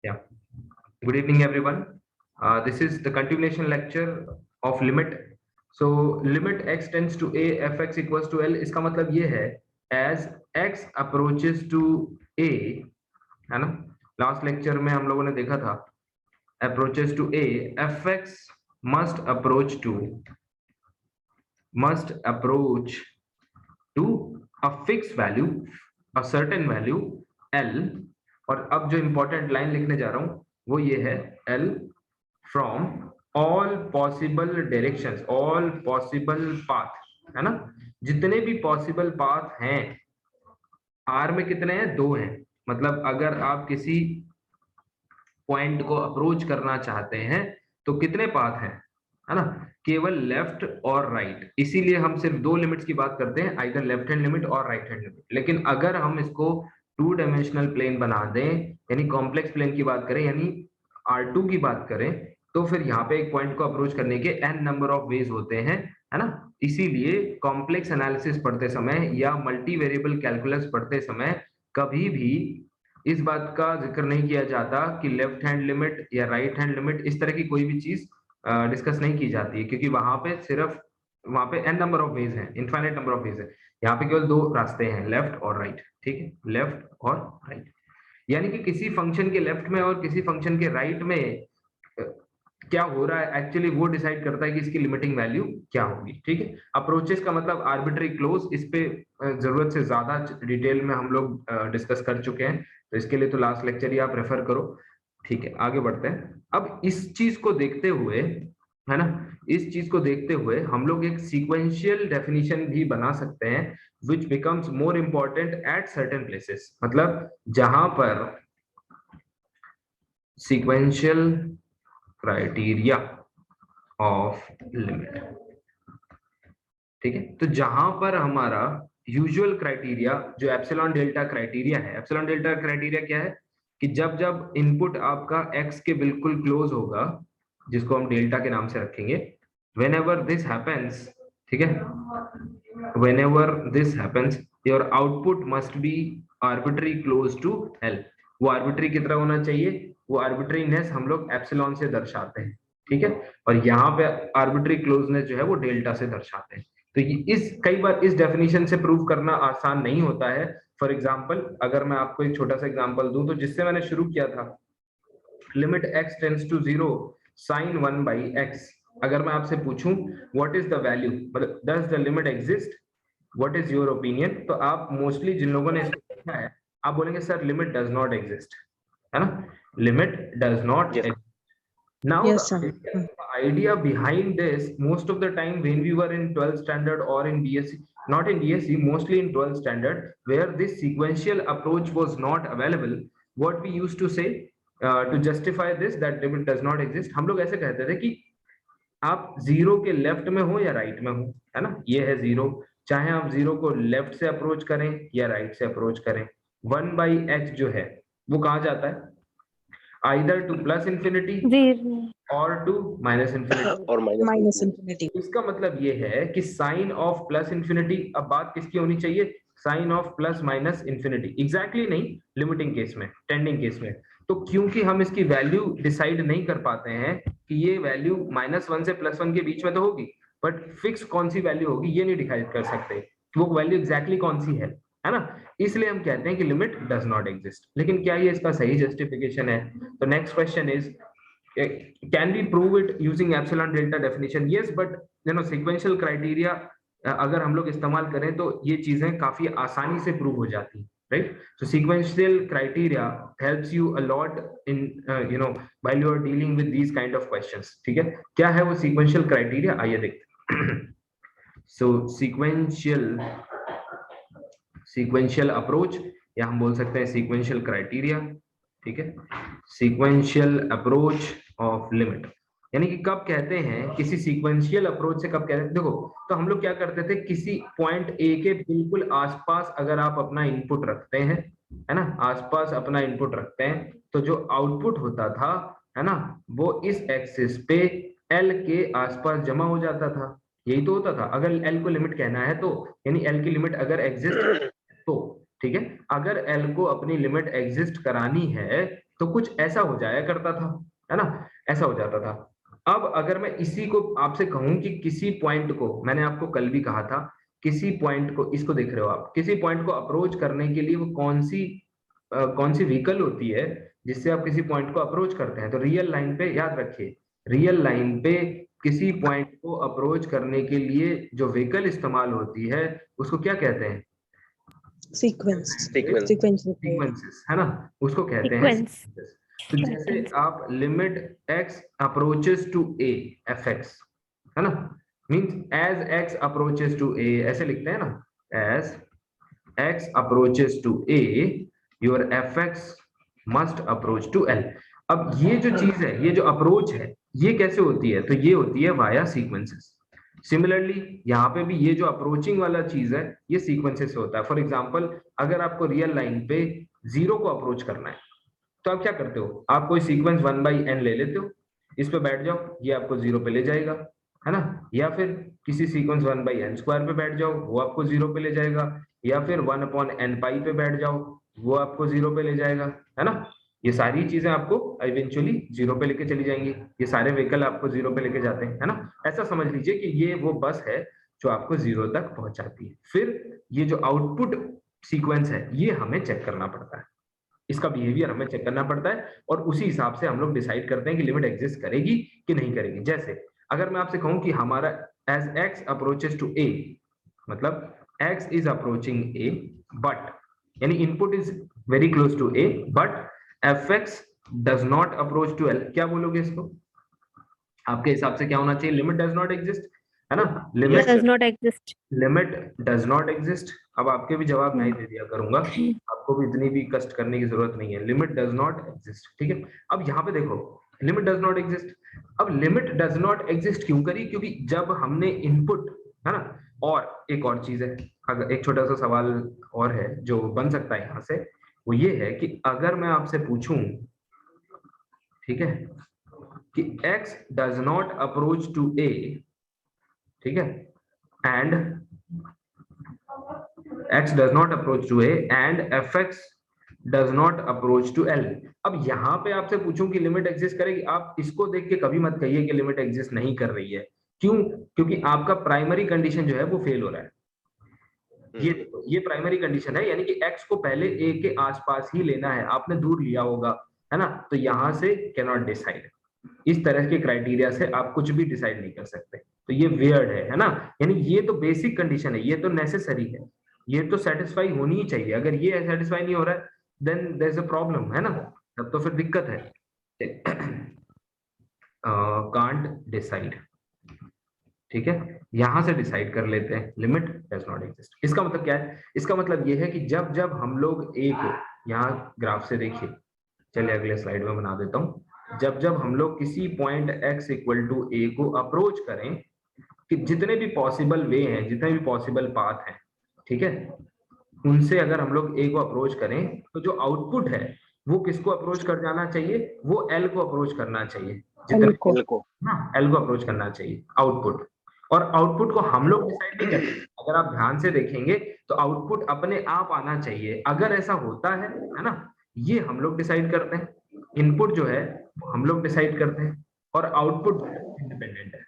Yeah. Good evening, everyone. This is the continuation lecture of limit. So limit x tends to a fx equals to l. इसका मतलब ये है as x approaches to a, है ना? Last lecture में हम लोगों ने देखा था approaches to a, fx must approach to a fixed value, a certain value l. और अब जो इंपॉर्टेंट लाइन लिखने जा रहा हूं वो ये है l from all possible directions, all possible path, है ना? जितने भी पॉसिबल पाथ हैं, r में कितने हैं? 2 हैं। मतलब अगर आप किसी पॉइंट को अप्रोच करना चाहते हैं तो कितने पाथ हैं, है ना? केवल लेफ्ट और राइट। इसीलिए हम सिर्फ 2 लिमिट्स की बात करते हैं, आइदर लेफ्ट हैंड लिमिट और राइट हैंड लिमिट। लेकिन अगर हम इसको 2 डायमेंशनल प्लेन बना दें, यानी कॉम्प्लेक्स प्लेन की बात करें, यानी R2 की बात करें, तो फिर यहाँ पे एक पॉइंट को अप्रोच करने के n नंबर ऑफ वेज होते हैं, है ना? इसीलिए कॉम्प्लेक्स एनालिसिस पढ़ते समय या मल्टी वेरिएबल कैलकुलस पढ़ते समय कभी भी इस बात का जिक्र नहीं किया जाता कि लेफ्ट हैंड लिमिट या राइट हैंड लिमिट, इस तरह की कोई भी चीज डिस्कस नहीं की जाती है, क्योंकि वहां पे n नंबर ऑफ वेज हैं, इनफाइनाइट नंबर ऑफ वेज है। यहाँ पे केवल 2 रास्ते हैं, लेफ्ट और राइट, ठीक है? लेफ्ट और राइट, यानी कि किसी फंक्शन के लेफ्ट में और किसी फंक्शन के राइट में क्या हो रहा है एक्चुअली वो डिसाइड करता है कि इसकी लिमिटिंग वैल्यू क्या होगी, ठीक है? अप्रोचेस का मतलब आर्बिट्री क्लोज, इस पे जरूरत से ज्यादा डिटेल में हम लोग डिस्कस कर चुके हैं, तो इसके लिए तो लास्ट लेक्चर ही आप रेफर करो, ठीक है? आगे बढ़ते हैं। अब इस चीज को देखते हुए, है ना, इस चीज को देखते हुए हम लोग एक सीक्वेंशियल डेफिनेशन भी बना सकते हैं which becomes more important at certain places. मतलब जहां पर सीक्वेंशियल क्राइटेरिया ऑफ लिमिट, ठीक है? तो जहां पर हमारा यूजुअल क्राइटेरिया जो एप्सिलॉन डेल्टा क्राइटेरिया है, एप्सिलॉन डेल्टा क्राइटेरिया क्या है कि जब जब इनपुट आपका x के बिल्कुल क्लोज होगा, जिसको हम डेल्टा के नाम से रखेंगे, व्हेनेवर दिस हैपेंस, ठीक है, whenever this happens your output must be arbitrary close to l। वो आर्बिट्री की तरह होना चाहिए, वो आर्बिट्रीनेस हम लोग एप्सिलॉन से दर्शाते हैं, ठीक है? और यहाँ पे आर्बिट्री क्लोजनेस जो है वो डेल्टा से दर्शाते हैं। तो इस कई बार इस डेफिनेशन से प्रूव करना आसान नहीं होता है। फॉर एग्जांपल, अगर मैं आपको एक छोटा सा एग्जांपल दूं, तो जिससे मैंने शुरू किया था, limit x tends to 0 sin 1 by x, अगर मैं आपसे पूछूं व्हाट इज द वैल्यू, मतलब does the limit exist, what is your opinion, तो आप मोस्टली जिन लोगों ने इसको देखा है आप बोलेंगे sir limit does not exist, है ना? Limit does not exist. Now Yes, the sir. idea behind this, most of the time when we were in 12th standard or in BSc, not in BSc, mostly in 12th standard, where this sequential approach was not available, what we used to say to justify this that limit does not exist, हम लोग ऐसे कहते थे कि आप zero के left में हो या राइट में हो, है ना? ये है जीरो, चाहे आप जीरो को लेफ्ट से अप्रोच करें या राइट से अप्रोच करें, 1/x जो है वो कहाँ जाता है? either to plus infinity or to minus infinity और Minus infinity. इसका मतलब ये है कि साइन ऑफ प्लस इंफिनिटी, अब बात किसकी होनी चाहिए? Sine of plus minus infinity, exactly नहीं, लिमिटिंग केस में, टेंडिंग केस में। तो क्योंकि हम इसकी वैल्यू डिसाइड नहीं कर पाते हैं कि ये वैल्यू -1 से +1 के बीच में तो होगी, बट फिक्स कौन सी वैल्यू होगी ये नहीं डिसाइड कर सकते, वो वैल्यू एग्जैक्टली कौन सी है ना? इसलिए हम कहते हैं कि लिमिट डज नॉट एग्जिस्ट। लेकिन क्या ये इसका सही जस्टिफिकेशन है? तो next question is, can we prove it using epsilon delta definition? Yes, but sequential criteria अगर हम लोग इस्तेमाल करें तो ये चीजें काफी आसानी से प्रूव हो जाती, right? So sequential criteria helps you a lot in while you are dealing with these kind of questions, ठीक है? क्या है वो sequential criteria, आइए देखते हैं। So sequential approach, या हम बोल सकते हैं sequential criteria, ठीक है? sequential approach of limit, यानी कि कब कहते हैं किसी सीक्वेंशियल अप्रोच से, कब कहते हैं? देखो, तो हम लोग क्या करते थे, किसी पॉइंट ए के बिल्कुल आसपास अगर आप अपना इनपुट रखते हैं, है ना, आसपास अपना इनपुट रखते हैं, तो जो आउटपुट होता था, है ना, वो इस एक्सिस पे एल के आसपास जमा हो जाता था, यही तो होता था। अगर एल को लिमिट कहना है तो, यानी एल की लिमिट अगर एग्जिस्ट तो, ठीक है, अगर एल को अपनी लिमिट एग्जिस्ट करानी है तो कुछ ऐसा हो जाया करता था, है ना, ऐसा हो जाता था। अब अगर मैं इसी को आपसे कहूं कि किसी पॉइंट को, मैंने आपको कल भी कहा था, किसी पॉइंट को, इसको देख रहे हो आप, किसी पॉइंट को अप्रोच करने के लिए वो कौन सी व्हीकल होती है जिससे आप किसी पॉइंट को अप्रोच करते हैं? तो रियल लाइन पे, याद रखिए, रियल लाइन पे किसी पॉइंट को अप्रोच करने के लिए जो व्हीकल इस्तेमाल होती है उसको क्या कहते हैं? सीक्वेंस, सीक्वेंस, सीक्वेंसेस, है ना, उसको कहते हैं सीक्वेंस। सीक्वेंसेस। तो जैसे आप limit x approaches to a fx, है ना, means as x approaches to a, ऐसे लिखते हैं ना, as x approaches to a your fx must approach to l। अब ये जो चीज है, ये जो अप्रोच है, ये कैसे होती है? तो ये होती है वाया सीक्वेंसेस। सिमिलरली यहाँ पे भी ये जो अप्रोचिंग वाला चीज है ये सीक्वेंसेस से होता है। फॉर एग्जांपल, अगर आपको रियल लाइन पे जीरो को अप्रोच करना है तो आप क्या करते हो? आप कोई सीक्वेंस 1/n ले लेते हो, इस पे बैठ जाओ, ये आपको जीरो पे ले जाएगा, है ना, या फिर किसी सीक्वेंस 1/n² पे बैठ जाओ, वो आपको जीरो पे ले जाएगा, या फिर 1/n पाई पे बैठ जाओ, वो आपको जीरो पे ले जाएगा, है ना। ये सारी चीजें आपको इवेंचुअली जीरो पे लेके चली जाएंगी, ये सारे व्हीकल आपको जीरो पे लेके जाते हैं, है ना। ऐसा समझ लीजिए कि ये वो बस है जो आपको जीरो तक पहुंचाती है। फिर ये जो आउटपुट सीक्वेंस है ये हमें चेक करना पड़ता है, इसका बिहेवियर हमें चेक करना पड़ता है, और उसी हिसाब से हम लोग डिसाइड करते हैं कि लिमिट एग्जिस्ट करेगी कि नहीं करेगी। जैसे अगर मैं आपसे कहूं कि हमारा as x approaches to a, मतलब x is approaching a but, यानी input is very close to a but fx does not approach to l, क्या बोलोगे इसको? आपके हिसाब से क्या होना चाहिए? लिमिट डज नॉट एग्जिस्ट, है ना, limit does not exist. Limit does not exist. अब आपके भी जवाब नहीं दे दिया करूंगा, आपको भी इतनी भी कष्ट करने की जरूरत नहीं है। लिमिट डज नॉट एग्जिस्ट, ठीक है। अब यहाँ पे देखो, लिमिट डज नॉट एग्जिस्ट। अब लिमिट डज नॉट एग्जिस्ट क्यों करी? क्योंकि जब हमने इनपुट, है ना, और एक और चीज है, अगर एक छोटा सा सवाल और है जो बन सकता है यहाँ से, वो ये है कि अगर मैं आपसे पूछूं, ठीक है, कि x does not approach to a, ठीक है, and x does not approach to a and fx does not approach to l। अब यहाँ पे आपसे पूछूं कि लिमिट एग्जिस्ट करेगी, आप इसको देख के कभी मत कहिए कि लिमिट एग्जिस्ट नहीं कर रही है। क्यों? क्योंकि आपका प्राइमरी कंडीशन जो है वो फेल हो रहा है। ये देखो, ये प्राइमरी कंडीशन है, यानी कि x को पहले a के आसपास ही लेना है, आपने दूर लिया होगा, है ना, तो यहाँ से कैनॉट डिसाइड। इस तरह के क्राइटेरिया से आप कुछ भी डिसाइड नहीं कर सकते, तो ये वियर्ड है ना। यानी ये तो बेसिक कंडीशन है, ये तो नेसेसरी है, ये तो सेटिस्फाई होनी ही चाहिए। अगर ये सेटिस्फाई नहीं हो रहा है then there is a problem, है ना, तब तो फिर दिक्कत है। कांट डिसाइड, ठीक है, यहां से डिसाइड कर लेते हैं लिमिट डज नॉट एग्जिस्ट। इसका मतलब क्या है? इसका मतलब ये है कि जब जब हम लोग ए को, यहाँ ग्राफ से देखिए, चलिए अगले स्लाइड में बना देता हूं, जब जब हम लोग किसी point x equal to a को अप्रोच करें, कि जितने भी पॉसिबल वे हैं, जितने भी पॉसिबल पाथ हैं, ठीक है, उनसे अगर हम लोग a को अप्रोच करें तो जो आउटपुट है वो किसको अप्रोच कर जाना चाहिए? वो l को अप्रोच करना चाहिए, जितने को l को अप्रोच करना चाहिए आउटपुट। और आउटपुट को हम लोग डिसाइड नहीं करते, अगर आप ध्यान से देखेंगे तो आउटपुट अपने आप आना चाहिए। अगर ऐसा होता है ना, ये हम लोग डिसाइड करते हैं, इनपुट जो है वो हम लोग डिसाइड करते हैं, और आउटपुट इंडिपेंडेंट है,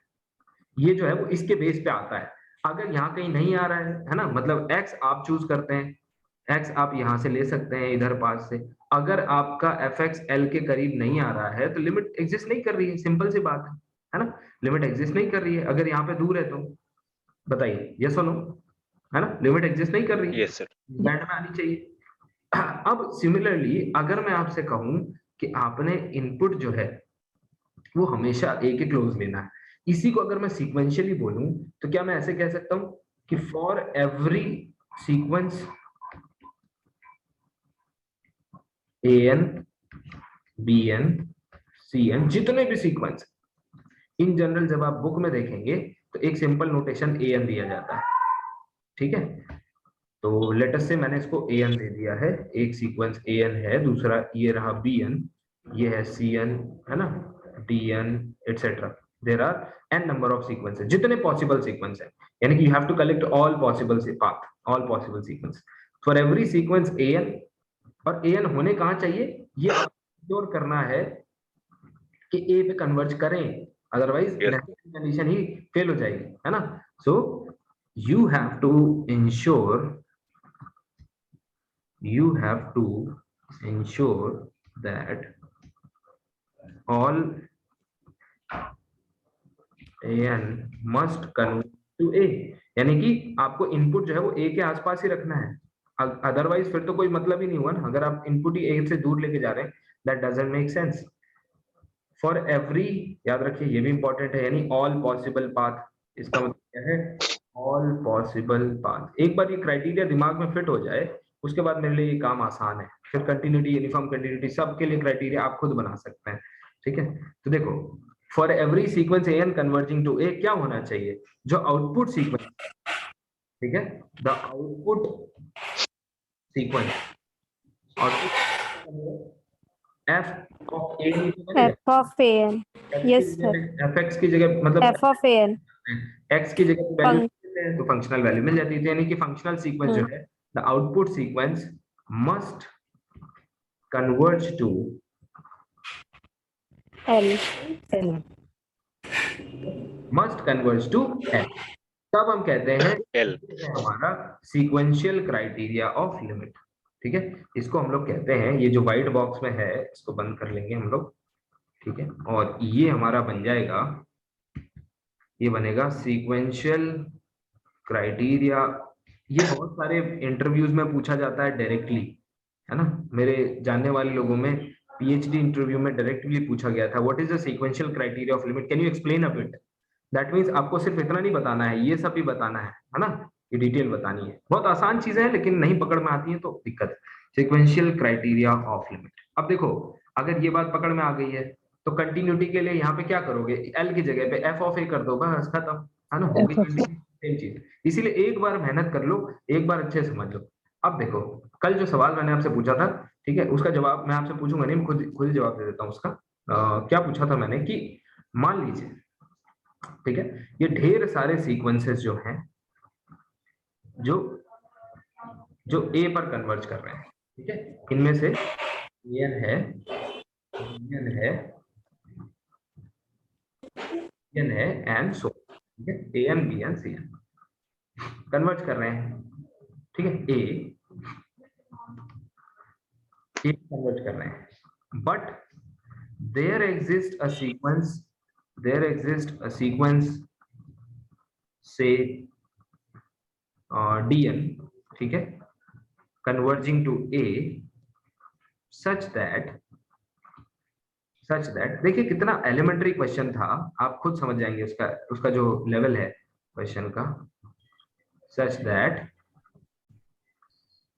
ये जो है वो इसके बेस पे आता है। अगर यहाँ कहीं नहीं आ रहा है ना, मतलब x आप चूज करते हैं, x आप यहाँ से ले सकते हैं इधर पास से, अगर आपका fx l के करीब नहीं आ रहा है तो लिमिट एग्जिस्ट नहीं कर रही है, सिंपल सी बात है ना, लिमिट एग्जिस्ट नहीं कर रही है। अगर यहाँ पे दूर है तो बताइए, यस और नो, है ना, लिमिट एग्जिस्ट नहीं कर रही है, यस सर, बैंड में आनी चाहिए। अब सिमिलरली अगर मैं आपसे कहूं कि आपने इनपुट जो है वो हमेशा a के क्लोज लेना है, इसी को अगर मैं सीक्वेंशियली बोलूं तो क्या मैं ऐसे कह सकता हूं कि for every sequence an bn cn, जितने भी सीक्वेंस, इन जनरल जब आप बुक में देखेंगे तो एक सिंपल नोटेशन an दिया जाता है, ठीक है। तो लेटस से मैंने इसको an दे दिया है, एक सीक्वेंस an है, दूसरा ये रहा bn, ये है cn, है ना, dn etcetera. There are n number of sequences, जितने पॉसिबल सीक्वेंस है, यानी कि you have to collect all possible path, all possible sequence for every sequence an, और an होने कहाँ चाहिए, ये आप श्योर करना है कि a पे कन्वर्ज करें, अदरवाइज Yes. कंडीशन ही फेल हो जाएगी, है ना। So you have to ensure, you have to ensure that all an must convert to a, यानी कि आपको इनपुट जो है वो a के आसपास ही रखना है, अदरवाइज फिर तो कोई मतलब ही नहीं हुआ ना, अगर आप इनपुट ही a से दूर लेके जा रहे हैं, that doesn't make sense. For every, याद रखिए ये भी इंपॉर्टेंट है, यानी ऑल पॉसिबल पाथ, इसका मतलब क्या है, ऑल पॉसिबल पाथ। एक बार ये क्राइटेरिया दिमाग में फिट हो जाए, उसके बाद मेरे लिए ये काम आसान है, फिर कंटिन्यूटी, यूनिफॉर्म कंटिन्यूटी, सबके लिए क्राइटेरिया आप खुद बना सकते हैं, ठीक है। तो देखो, for every sequence n converging to a क्या होना चाहिए, जो आउटपुट सीक्वेंस, ठीक है, the output sequence, output f of a F of an. Yes, sir. F x की जगह मतलब F of an. एक्स की जगह वैल्यू देते हैं तो फंक्शनल वैल्यू मिल जाती है, यानी कि फंक्शनल सीक्वेंस जो है, the output sequence must converge to L. Must converge to L, तब हम कहते हैं L. ये है हमारा सीक्वेंशियल क्राइटेरिया ऑफ लिमिट, ठीक है। इसको हम लोग कहते हैं, ये जो व्हाइट बॉक्स में है इसको बंद कर लेंगे हम लोग, ठीक है, और ये हमारा बन जाएगा, ये बनेगा सीक्वेंशियल क्राइटेरिया। ये बहुत सारे इंटरव्यूज में पूछा जाता है डायरेक्टली, है ना, मेरे जानने वाले लोगों में पीएचडी इंटरव्यू में डायरेक्टली पूछा गया था, what is the sequential criteria of limit, can you explain a bit. That means आपको सिर्फ इतना नहीं बताना है, ये सब भी बताना है ना, ये डिटेल बतानी है। बहुत आसान चीजें हैं लेकिन नहीं पकड़ में आती है तो दिक्कत। सीक्वेंशियल क्राइटेरिया ऑफ लिमिट, अब देखो अगर ये बात पकड़ में आ गई है तो कंटिन्यूटी के लिए यहाँ पे क्या करोगे, एल की जगह पे एफ ऑफ ए कर दो, बस खत्म, है ना, होगी सेम चीज। इसीलिए एक बार मेहनत कर लो, एक बार अच्छे से समझ लो। अब देखो, कल जो सवाल मैंने आपसे पूछा था, ठीक है, उसका जवाब मैं आपसे पूछूंगा नहीं, खुद ही जवाब दे देता हूँ उसका। क्या पूछा था मैंने कि मान लीजिए, ठीक है, ये ढेर सारे सीक्वेंसेस जो हैं, जो जो ए पर कन्वर्ज कर रहे हैं, ठीक है, इनमें से एन है, एन है, एन है, एंड सो, ठीक है, a n b n c n converge कर रहे हैं, ठीक है, ए कन्वर्ज कर रहे हैं, but there exist a sequence से dn, ठीक है, converging to a such that, देखिए कितना एलिमेंट्री क्वेश्चन था, आप खुद समझ जाएंगे उसका जो लेवल है क्वेश्चन का, such that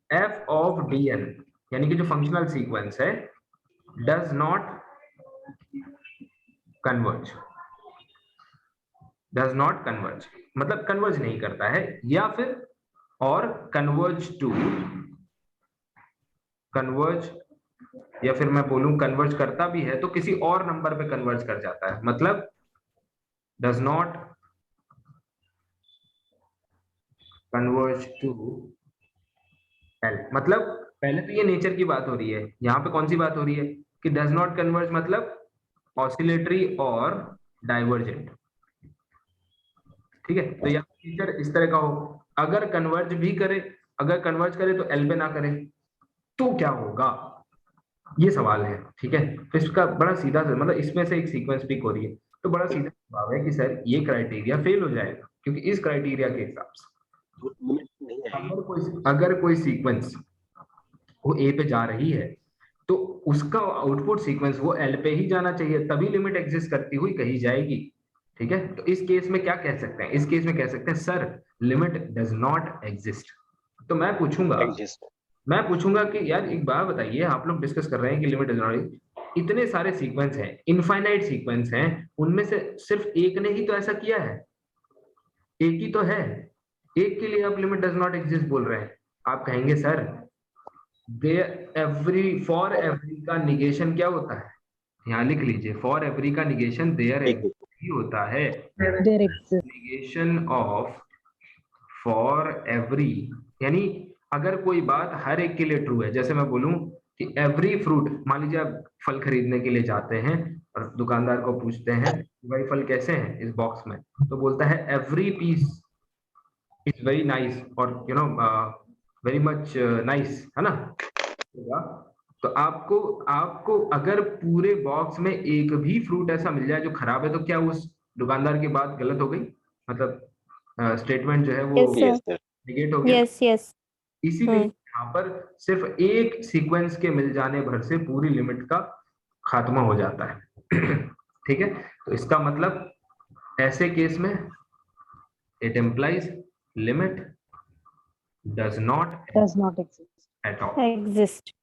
f of dn, यानी कि जो फंक्शनल सीक्वेंस है, does not converge, मतलब कन्वर्ज नहीं करता है, या फिर और कन्वर्ज, या फिर मैं बोलूं कन्वर्ज करता भी है तो किसी और नंबर पे कन्वर्ज कर जाता है, मतलब does not converge to L. मतलब पहले तो ये नेचर की बात हो रही है, यहाँ पे कौन सी बात हो रही है कि डज नॉट कन्वर्ज मतलब ऑसिलेटरी और डाइवर्जेंट, ठीक है। तो यहाँ नेचर इस तरह का हो, अगर कन्वर्ज करे तो एल पे ना करे तो क्या होगा, ये सवाल है, ठीक है। तो इसका बड़ा सीधा सा मतलब, इसमें से एक सीक्वेंस पिक हो रही है तो बड़ा सीधा जवाब है कि सर ये क्राइटेरिया फेल हो जाएगा, क्योंकि इस क्राइटेरिया के हिसाब से अगर कोई सीक्वेंस वो ए पे जा रही है तो उसका आउटपुट सीक्वेंस वो एल पे ही जाना चाहिए, तभी लिमिट एग्जिस्ट करती हुई कही जाएगी, ठीक है। तो इस केस में क्या कह सकते हैं, इस केस में कह सकते हैं sir limit does not exist. तो मैं पूछूंगा कि यार एक बात बताइए, आप लोग डिस्कस कर रहे हैं कि लिमिट डज नॉट, इतने सारे सीक्वेंस हैं, इनफाइनाइट सीक्वेंस हैं, उनमें से सिर्फ एक ने ही तो ऐसा किया है, एक ही तो है, एक के लिए आप लिमिट डज नॉट एग्जिस्ट बोल रहे हैं। आप कहेंगे सर फॉर एवरी का निगेशन क्या होता है, यहाँ लिख लीजिए, फॉर एवरी का निगेशन देयर ही होता है There exists. Negation of for every, यानी अगर कोई बात हर एक के लिए ट्रू है, जैसे मैं बोलूं कि एवरी फ्रूट, मान लीजिए आप फल खरीदने के लिए जाते हैं और दुकानदार को पूछते हैं भाई फल कैसे हैं इस बॉक्स में, तो बोलता है every piece is very nice और वेरी मच नाइस, है ना। तो आपको आपको अगर पूरे बॉक्स में एक भी फ्रूट ऐसा मिल जाए जो खराब है, तो क्या उस दुकानदार की बात गलत हो गई, मतलब स्टेटमेंट जो है वो Yes, sir. Yes, sir. Negate हो गया। Yes, yes. इसीलिए यहाँ पर सिर्फ एक सीक्वेंस के मिल जाने भर से पूरी लिमिट का खात्मा हो जाता है। ठीक है, तो इसका मतलब ऐसे केस में it implies limit does not Does not exist. At all, Exist.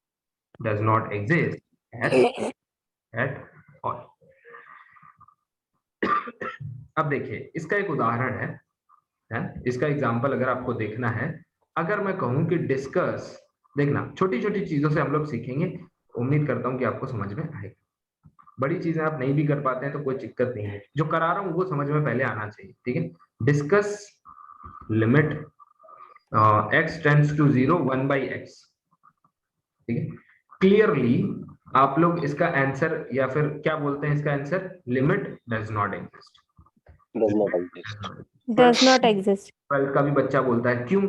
Does not exist at all. अब देखिए इसका एक उदाहरण है, इसका एग्जांपल अगर आपको देखना है, अगर मैं कहूं कि डिस्कस, देखना छोटी छोटी चीजों से हम लोग सीखेंगे, उम्मीद करता हूं कि आपको समझ में आएगा। बड़ी चीजें आप नहीं भी कर पाते हैं तो कोई दिक्कत नहीं है, जो करा रहा हूं वो समझ में पहले आना चाहिए। ठीक है, discuss limit x tends to 0 1 by x। ठीक है, क्लियरली आप लोग इसका आंसर या फिर क्या बोलते हैं इसका answer, limit does not exist. Does not exist. Does not exist. 12 का भी बच्चा बोलता है क्यों,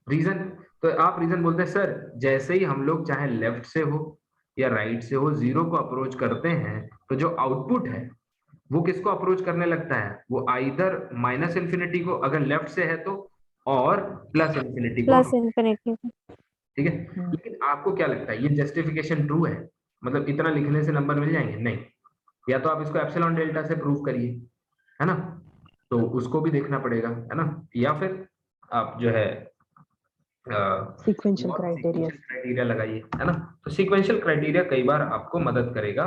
रीजन, तो आप रीजन बोलते हैं सर जैसे ही हम लोग चाहे लेफ्ट से हो या राइट से हो जीरो को अप्रोच करते हैं, तो जो आउटपुट है वो किसको अप्रोच करने लगता है, वो आइदर माइनस इन्फिनिटी को अगर लेफ्ट से है तो, और प्लस इन्फिनिटी को। Plus infinity. ठीक है, लेकिन आपको क्या लगता है ये जस्टिफिकेशन ट्रू है, मतलब इतना लिखने से नंबर मिल जाएंगे? नहीं, या तो आप इसको एप्सिलॉन डेल्टा से प्रूव करिए, है ना, तो उसको भी देखना पड़ेगा, है ना, या फिर आप जो है Sequential criteria. क्राइटेरिया लगाइए, है ना। तो सीक्वेंशियल क्राइटेरिया कई बार आपको मदद करेगा,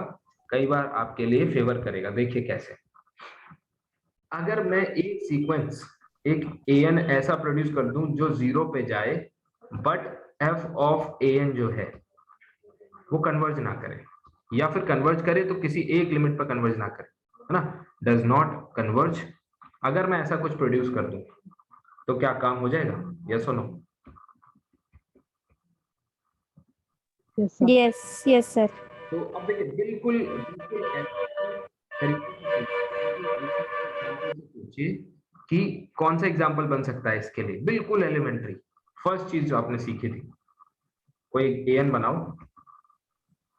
कई बार आपके लिए फेवर करेगा। देखिए कैसे, अगर मैं एक सीक्वेंस एक an ऐसा प्रोड्यूस कर दूं जो 0 पे जाए, बट f ऑफ an जो है वो कन्वर्ज ना करे, या फिर कन्वर्ज करे तो किसी एक लिमिट पर कन्वर्ज ना करे, है ना, डज नॉट कन्वर्ज। अगर मैं ऐसा कुछ प्रोड्यूस कर दूं तो क्या काम हो जाएगा, यस और no? Yes, sir. Yes, yes, sir. तो अब देखिए बिल्कुल बिल्कुल सोचिए कि कौन सा एग्जांपल बन सकता है इसके लिए, बिल्कुल एलिमेंट्री फर्स्ट चीज जो आपने सीखी थी, कोई an बनाओ।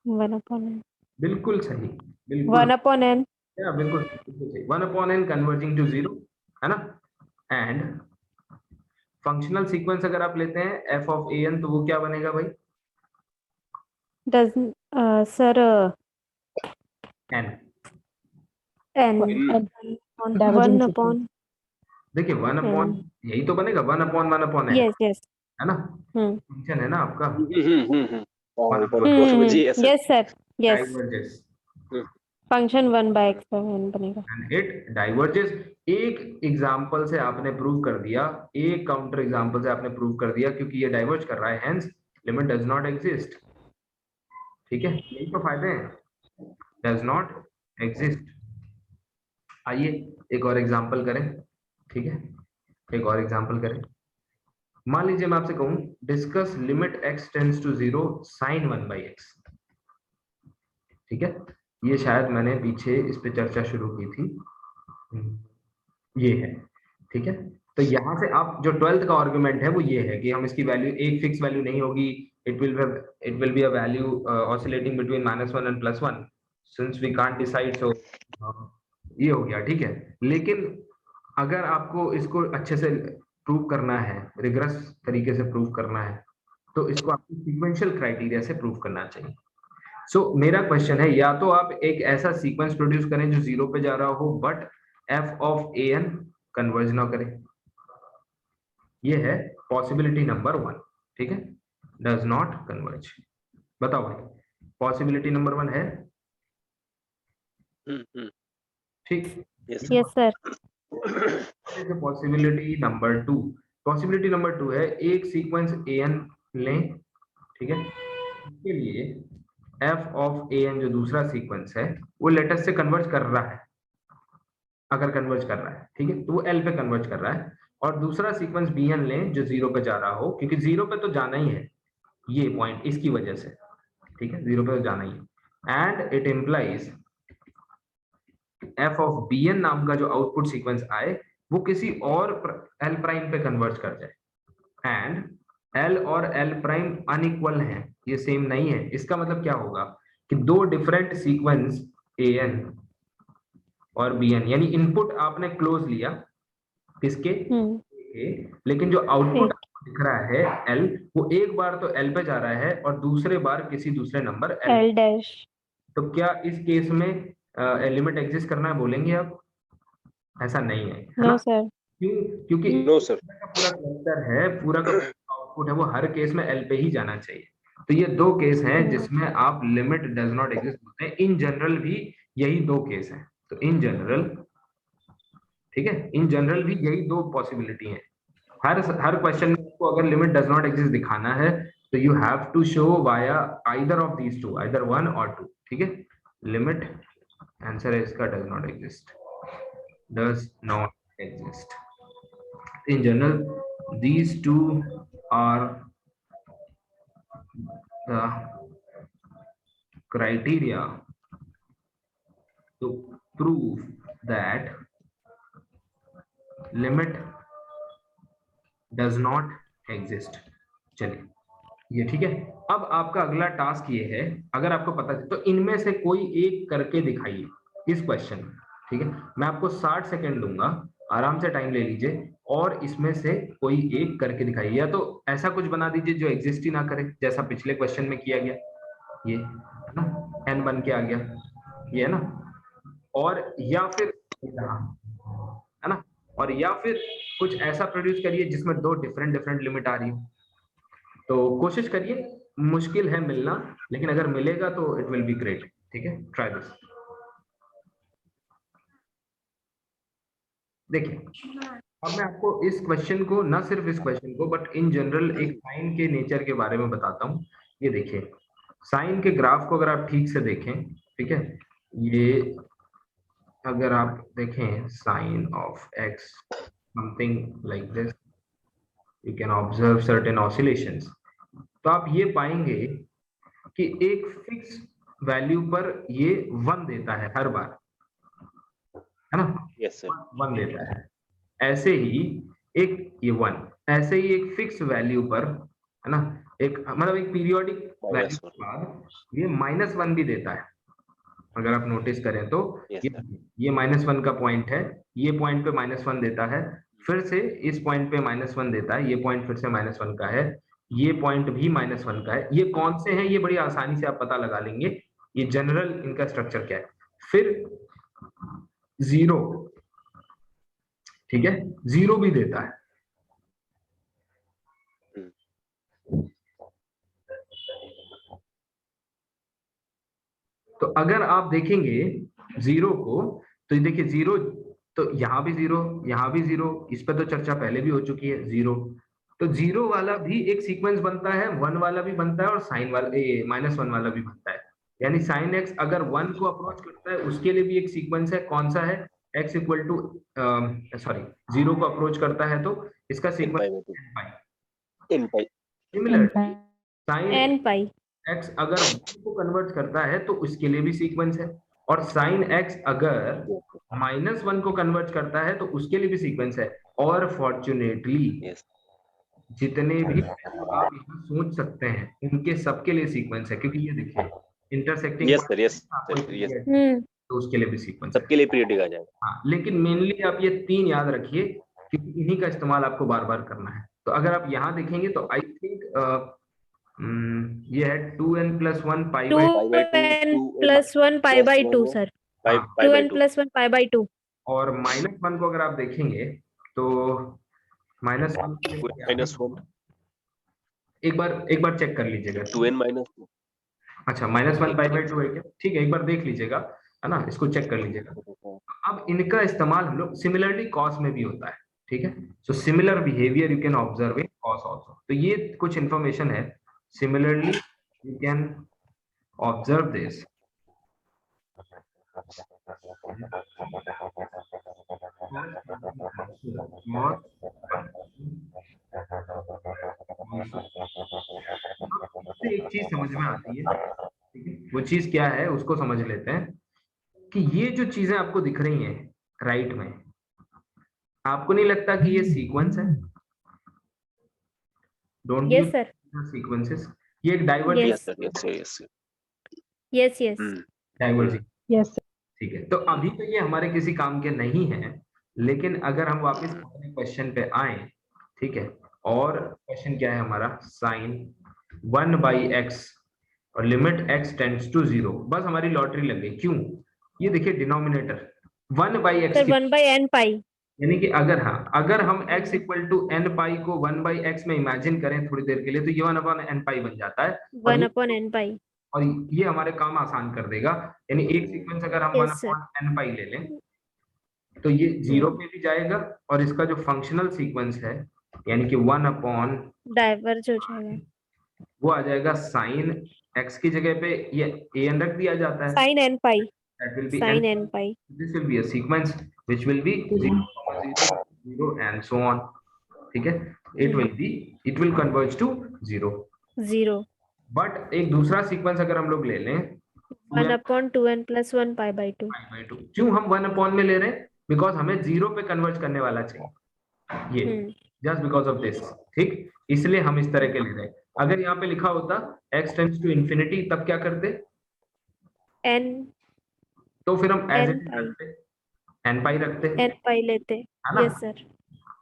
1 upon n. बिल्कुल सही, बिल्कुल 1 upon n. या बिल्कुल सही, 1 upon n कन्वर्जिंग टू 0, है ना। एंड फंक्शनल सीक्वेंस अगर आप लेते हैं f ऑफ an तो वो क्या बनेगा भाई, Does sir n। n. Diverging 1 sequence. upon. देखिए 1 अपॉन, यही तो बनेगा 1 upon 1 upon n, Yes, yes. है ना, फंक्शन है ना आपका। और ऊपर जी yes, sir. Yes, sir. Yes. Diverges Function 1 by x n बनेगा. And it diverges. एक एग्जांपल से आपने प्रूव कर दिया, एक काउंटर एग्जांपल से आपने प्रूव कर दिया, क्योंकि ये डाइवर्ज कर रहा है, hence limit does not exist. ठीक है, यही तो फायदे हैं, डज नॉट एग्जिस्ट। आइए एक और एग्जांपल करें। ठीक है, एक और एग्जांपल करें। मान लीजिए मैं आपसे कहूं discuss limit x tends to 0 sin 1 by x। ठीक है, ये शायद मैंने पीछे इस पे चर्चा शुरू की थी, ये है। ठीक है, तो यहाँ से आप जो 12th का आर्गुमेंट है वो ये है कि हम इसकी वैल्यू एक फिक्स वैल्यू नहीं होगी, it will be a value oscillating between -1 and +1 since we can't decide. So ये हो गया, ठीक है। लेकिन अगर आपको इसको अच्छे से प्रूव करना है, रिग्रेस तरीके से प्रूव करना है, तो इसको आपको सीक्वेंशियल क्राइटेरिया से प्रूव करना चाहिए। सो मेरा क्वेश्चन है, या तो आप एक ऐसा सीक्वेंस प्रोड्यूस करें जो 0 पे जा रहा हो but f of an converge ना करे, ये है पॉसिबिलिटी नंबर 1। ठीक है, डज नॉट कन्वर्ज। बताओ भाई, पॉसिबिलिटी नंबर 1 है? ठीक, Yes, sir. Possibility number 2, possibility number 2 है एक सीक्वेंस an लें, ठीक है, इसके लिए f ऑफ an जो दूसरा सीक्वेंस है वो लेटेस्ट से कन्वर्ज कर रहा है, अगर कन्वर्ज कर रहा है, ठीक है, तो वो एल पे कन्वर्ज कर रहा है। और दूसरा सीक्वेंस bn लें जो 0 पे जा रहा हो, क्योंकि 0 पे तो जाना ही है ये पॉइंट इसकी वजह से, ठीक है, 0 पे तो जाना ही है। And it implies F of bn नाम का जो आउटपुट सीक्वेंस आए वो किसी और एल प्राइम पे कन्वर्ज कर जाए। एंड एल और एल प्राइम अनइक्वल हैं, ये सेम नहीं है। इसका मतलब क्या होगा कि दो डिफरेंट सीक्वेंस an और bn, यानी इनपुट आपने क्लोज लिया किसके A, लेकिन जो आउटपुट दिख रहा है l, वो एक बार तो l पे जा रहा है और दूसरे बार किसी दूसरे नंबर l। L dash. तो क्या इस केस में लिमिट एग्जिस्ट करना है बोलेंगे आप? ऐसा नहीं है, है ना? No, sir. क्यों? क्योंकि नो सर। पूरा क्लस्टर है, पूरा का आउटपुट है, वो हर केस में l पे ही जाना चाहिए। तो ये दो केस हैं जिसमें आप लिमिट डज नॉट एग्जिस्ट बोलते हैं। इन जनरल भी यही दो केस हैं। तो इन जनरल, ठीक है, इन जनरल भी यही दो पॉसिबिलिटी हैं। हर क्वेश्चन में आपको अगर लिमिट डज नॉट एग्जिस्ट दिखाना है तो you have to show via either of these two, either one और टू, ठीक है। लिमिट, आंसर है इसका does not exist, does not exist. In general these two are the criteria to prove that limit does not exist। चलिए ये ठीक है। अब आपका अगला टास्क ये है, अगर आपको पता है तो इनमें से कोई एक करके दिखाइए इस क्वेश्चन में, ठीक है। मैं आपको 60 सेकेंड दूंगा, आराम से टाइम ले लीजिए और इसमें से कोई एक करके दिखाइए। या तो ऐसा कुछ बना दीजिए जो एग्जिस्ट ही ना करे, जैसा पिछले क्वेश्चन में किया गया, ये है ना, n बन के आ गया, ये है ना। और या फिर है ना, और या फिर कुछ ऐसा प्रोड्यूस करिए जिसमें दो डिफरेंट लिमिट आ रही हो। तो कोशिश करिए, मुश्किल है मिलना, लेकिन अगर मिलेगा तो इट विल बी ग्रेट, ठीक है। Try this. देखिए अब मैं आपको इस क्वेश्चन को, ना सिर्फ इस क्वेश्चन को बट इन जनरल एक साइन के नेचर के बारे में बताता हूँ। ये देखिए साइन के ग्राफ को अगर आप ठीक से देखें, ठीक है, ये अगर आप देखें sine of x something like this, you can observe certain oscillations. तो आप ये पाएंगे कि एक फिक्स वैल्यू पर ये 1 देता है हर बार, है ना। Yes sir. 1 देता है। ऐसे ही एक ये 1, ऐसे ही एक फिक्स वैल्यू पर, है ना, एक मतलब एक पीरियोडिक वैल्यू के बाद ये -1 भी देता है। अगर आप नोटिस करें तो ये -1 का पॉइंट है, ये पॉइंट पे -1 देता है, फिर से इस पॉइंट पे -1 देता है, ये पॉइंट फिर से -1 का है, ये पॉइंट भी -1 का है। ये कौन से हैं ये बड़ी आसानी से आप पता लगा लेंगे। ये जनरल इनका स्ट्रक्चर क्या है। फिर 0, ठीक है, 0 भी देता है। तो अगर आप देखेंगे 0 को, तो ये देखिए 0, तो यहाँ भी 0, यहाँ भी 0, इस पर तो चर्चा पहले भी हो चुकी है 0। तो 0 वाला भी एक सीक्वेंस बनता है, 1 वाला भी बनता है और साइन वाला -1 वाला भी बनता है। यानी साइन x अगर 1 को अप्रोच करता है उसके लिए भी एक सीक्वेंस है, कौन सा है, x इक्वल टू सॉरी 0 को अप्रोच करता है तो इसका सीक्वेंस n पाई। सिमिलरली साइन x अगर 1 को कन्वर्ट करता है तो उसके लिए भी सीक्वेंस है, और साइन x अगर -1 को कन्वर्ट करता है तो उसके लिए भी सीक्वेंस है। और फॉर्चुनेटली जितने भी आप यहाँ सोच सकते हैं उनके सबके लिए सीक्वेंस है, क्योंकि ये देखिए इंटरसेक्टिंग तो उसके लिए भी सीक्वेंस है, सबके लिए पीरियडिक आ जाएगा। हाँ, लेकिन मेनली आप ये 3 याद रखिए क्योंकि इन्हीं का इस्तेमाल आपको बार बार करना है। तो अगर आप यहाँ देखेंगे तो आई थिंक ये है 2n + 1 pi by 2 sir, 2n + 1 π/2। और -1 को अगर आप देखेंगे तो -1 एक बार चेक कर लीजिएगा। 2n-2 अच्छा -1 π/2 है क्या? ठीक है, एक बार देख लीजिएगा, है ना, इसको चेक कर लीजिएगा। अब इनका इस्तेमाल हम लोग सिमिलरली कॉस में भी होता है, ठीक है। So similar behaviour you can observe in cos also. तो ये कुछ इंफॉर्मेशन है, similarly you can observe this एक चीज समझ में आती है, ठीक है, वो चीज क्या है उसको समझ लेते हैं कि ये जो चीजें आपको दिख रही हैं राइट में, आपको नहीं लगता कि ये सीक्वेंस है? Don't you Yes, sir. Sequences? ये एक diverging Yes. Yes, yes. Diverging, Yes, sir. ठीक है। तो अभी तो ये हमारे किसी काम के नहीं है, लेकिन अगर हम वापस अपने क्वेश्चन पे आए, ठीक है, और क्वेश्चन क्या है हमारा, साइन 1/x और लिमिट x टेंड्स टू 0, बस हमारी लॉटरी लग गई। क्यों? ये देखिए denominator 1/x Sir, 1 by n pi. यानी कि अगर हम x इक्वल टू n पाई को 1/x में इमेजिन करें थोड़ी देर के लिए, तो ये 1/n पाई बन जाता है, 1 upon n pi. और ये हमारे काम आसान कर देगा। यानी एक सीक्वेंस अगर हम Yes, sir. 1/n पाई ले लें, तो ये 0 पे भी जाएगा, और इसका जो फंक्शनल सीक्वेंस है यानी कि 1/, Diverge हो जाएगा. वो आ जाएगा साइन x की जगह पे ये an रख दिया जाता है, Sin n pi. that will be Sin n. n pi. This will be a sequence which will be 0, 0, 0 and so on, ठीक है, it will converge to 0. 0. But एक दूसरा सीक्वेंस अगर हम लोग ले लें 1 upon 2n plus 1 pi by 2. क्यों हम 1/, में ले रहे हैं? बिकॉज हमें 0 पे कन्वर्ज करने वाला चाहिए, ये जस्ट बिकॉज ऑफ दिस, ठीक, इसलिए हम इस तरह के ले रहे हैं। अगर यहाँ पे लिखा होता x टेंड्स टू इंफिनिटी, तब क्या करते? n तो फिर हम एज इट n pi. रखते, n पाई रखते, n pi लेते. है ना? Yes, sir.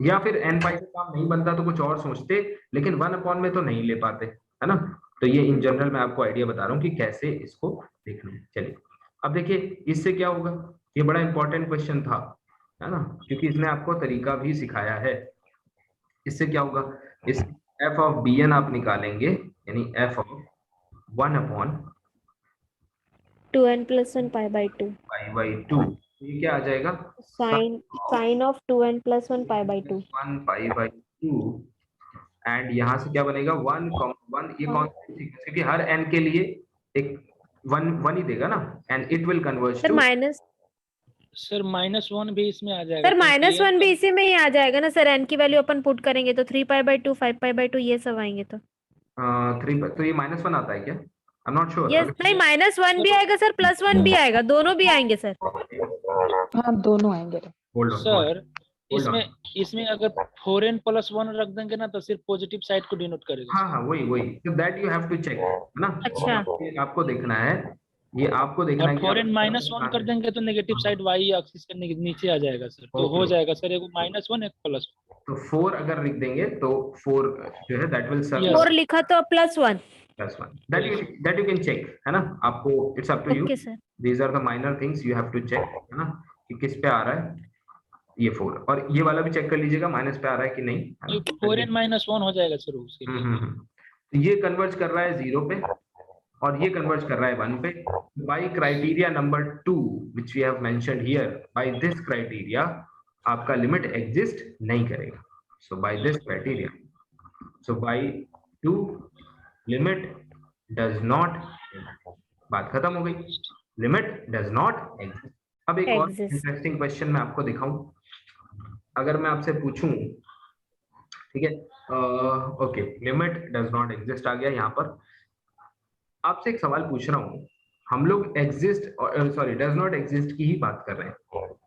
या फिर n पाई से काम नहीं बनता तो कुछ और सोचते, लेकिन 1/, में तो नहीं ले पाते, है ना? तो ये इन जनरल मैं आपको आइडिया बता रहा हूँ कि कैसे इसको देखना है। चलिए अब देखिए इससे क्या होगा, ये बड़ा इंपॉर्टेंट क्वेश्चन था, है ना, क्योंकि इसने आपको तरीका भी सिखाया है। इससे क्या होगा, इस f ऑफ bn आप निकालेंगे, यानी f of 1/, 2n plus 1 pi by 2. pi by 2, ये क्या आ जाएगा, Sin of 2n plus 1 pi by 2. 1 pi by 2, and यहाँ से क्या बनेगा 1, 1, ये कौन सी सीक्वेंस, क्योंकि हर n के लिए एक 1 ही देगा ना, and it will converge sir to, minus, sir -1 भी इसमें आ जाएगा। सर -1 भी इसी में ही आ जाएगा ना सर, n की वैल्यू अपन पुट करेंगे तो 3 pi by 2, 5 pi by 2 ये सब आएंगे तो 3, तो ये -1 आता है क्या? I am not sure. Yes, नहीं -1 भी आएगा सर, +1 भी आएगा, दोनों भी आएंगे सर। हाँ दोनों आएंगे। होल्ड ऑन सर इसमें अगर 4n + 1 रख देंगे ना तो सिर्फ पॉजिटिव साइड को डिनोट करेगा। हाँ वही, तो that you have to check, है ना? अच्छा, ये आपको देखना है, ये आपको देखना और है 4n -1 कर देंगे तो नेगेटिव साइड y एक्सिस के नीचे आ जाएगा सर, तो हो जाएगा सर एक -1 एक +1। तो 4 अगर लिख देंगे तो 4 जो है दैट विल सर्व 4 लिखा तो +1, दैट यू कैन चेक, है ना? आपको it's up to you, okay sir. These are the minor things you have to check, है ना, कि किस पे आ रहा है ये 4, और ये वाला भी चेक कर लीजिएगा माइनस पे आ रहा है कि नहीं, है ना? 4n -1 हो जाएगा सर उसके लिए। तो ये कन्वर्ज कर रहा है 0 पे और ये कन्वर्ज कर रहा है 1 पे। By criteria number 2 which we have mentioned here, by this criteria आपका लिमिट एग्जिस्ट नहीं करेगा। So by this criteria, so by 2 limit does not, बात खत्म हो गई, लिमिट डज नॉट एग्जिस्ट। अब एक और इंटरेस्टिंग क्वेश्चन मैं आपको दिखाऊं, अगर मैं आपसे पूछूं, ठीक है, okay, limit does not exist आ गया, यहाँ पर आपसे एक सवाल पूछ रहा हूँ, हम लोग exist sorry does not exist की ही बात कर रहे हैं,